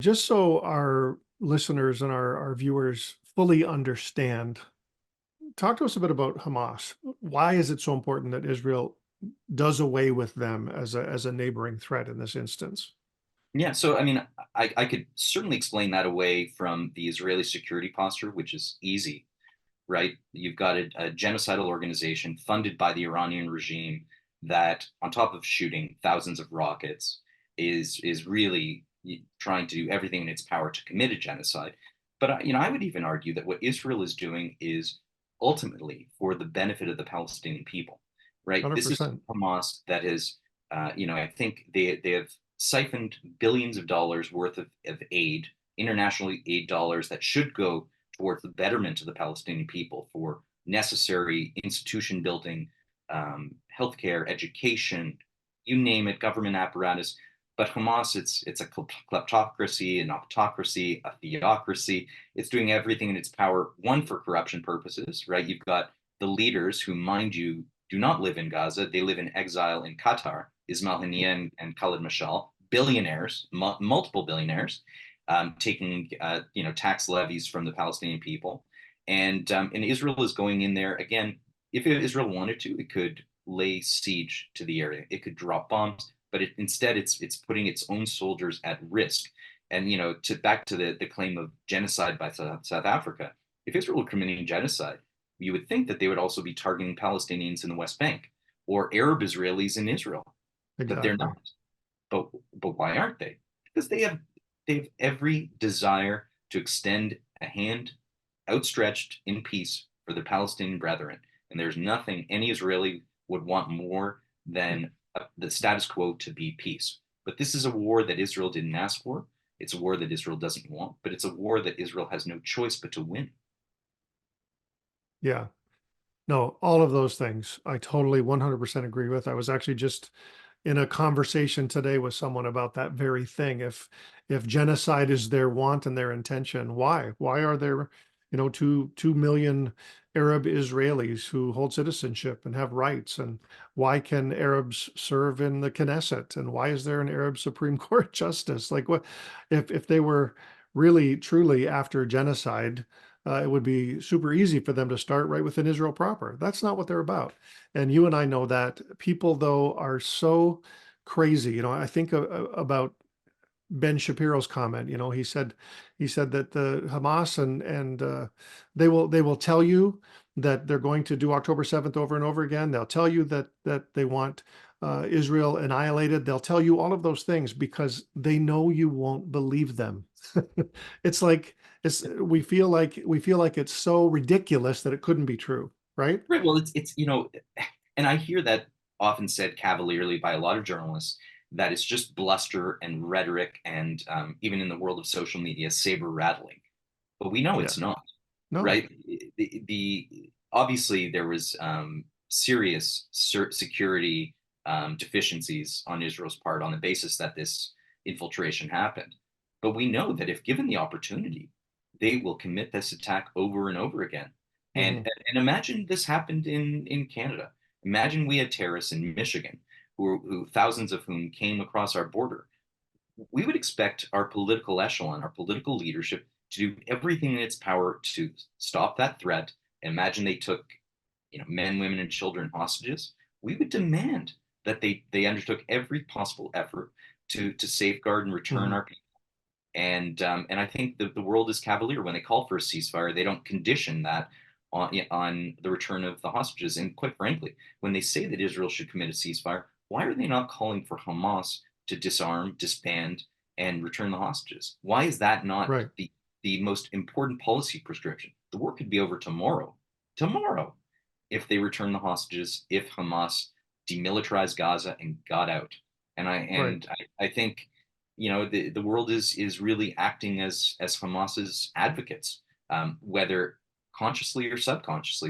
Just so our listeners and our viewers fully understand, talk to us a bit about Hamas. Why is it so important that Israel does away with them as a neighboring threat in this instance? Yeah, so I mean, I could certainly explain that away from the Israeli security posture, which is easy, right? You've got a genocidal organization funded by the Iranian regime that, on top of shooting thousands of rockets, is really trying to do everything in its power to commit a genocide. But I would even argue that what Israel is doing is ultimately for the benefit of the Palestinian people, right? This is 100%. Hamas that has, I think they have siphoned billions of dollars worth of aid, international aid dollars that should go towards the betterment of the Palestinian people for necessary institution building, healthcare, education, you name it, government apparatus. But Hamas, it's a kleptocracy, an autocracy, a theocracy. It's doing everything in its power, one, for corruption purposes, right? You've got the leaders who, mind you, do not live in Gaza. They live in exile in Qatar, Ismail Haniyeh and Khalid Mashal, billionaires, multiple billionaires, taking tax levies from the Palestinian people, and Israel is going in there again. If Israel wanted to, it could lay siege to the area. It could drop bombs, but instead it's putting its own soldiers at risk. And to back to the claim of genocide by South Africa, if Israel were committing genocide, you would think that they would also be targeting Palestinians in the West Bank or Arab Israelis in Israel, but they're Exactly. not. But why aren't they? Because they have every desire to extend a hand outstretched in peace for their Palestinian brethren. And there's nothing any Israeli would want more than the status quo to be peace. But this is a war that Israel didn't ask for. It's a war that Israel doesn't want, but it's a war that Israel has no choice but to win. Yeah. No, all of those things I totally 100% agree with. I was actually just in a conversation today with someone about that very thing. If genocide is their want and their intention, why? Why are there, 2 million Arab Israelis who hold citizenship and have rights? And why can Arabs serve in the Knesset? And why is there an Arab Supreme Court justice? Like what if they were really truly after genocide? It would be super easy for them to start right within Israel proper. That's not what they're about. And you and I know that. People, though, are so crazy. I think about Ben Shapiro's comment. He said that the Hamas and they will tell you that they're going to do October 7th over and over again. They'll tell you that they want Israel annihilated. They'll tell you all of those things because they know you won't believe them. It's like we feel like it's so ridiculous that it couldn't be true, right? Right. Well, and I hear that often said cavalierly by a lot of journalists that it's just bluster and rhetoric, and even in the world of social media, saber rattling. But we know Yeah. it's not, No. right? The obviously there was serious security deficiencies on Israel's part on the basis that this infiltration happened. But we know that if given the opportunity, they will commit this attack over and over again. And Mhm. and imagine this happened in Canada. Imagine we had terrorists in Michigan, who thousands of whom came across our border. We would expect our political echelon, our political leadership, to do everything in its power to stop that threat. Imagine they took, men, women, and children hostages. We would demand that they undertook every possible effort to safeguard and return Mhm. our people. And I think the world is cavalier when they call for a ceasefire. They don't condition that on the return of the hostages. And quite frankly, when they say that Israel should commit a ceasefire, why are they not calling for Hamas to disarm, disband, and return the hostages? Why is that not Right. the most important policy prescription? The war could be over tomorrow, if they return the hostages, if Hamas demilitarized Gaza and got out. Right. I think the world is really acting as Hamas's advocates, whether consciously or subconsciously.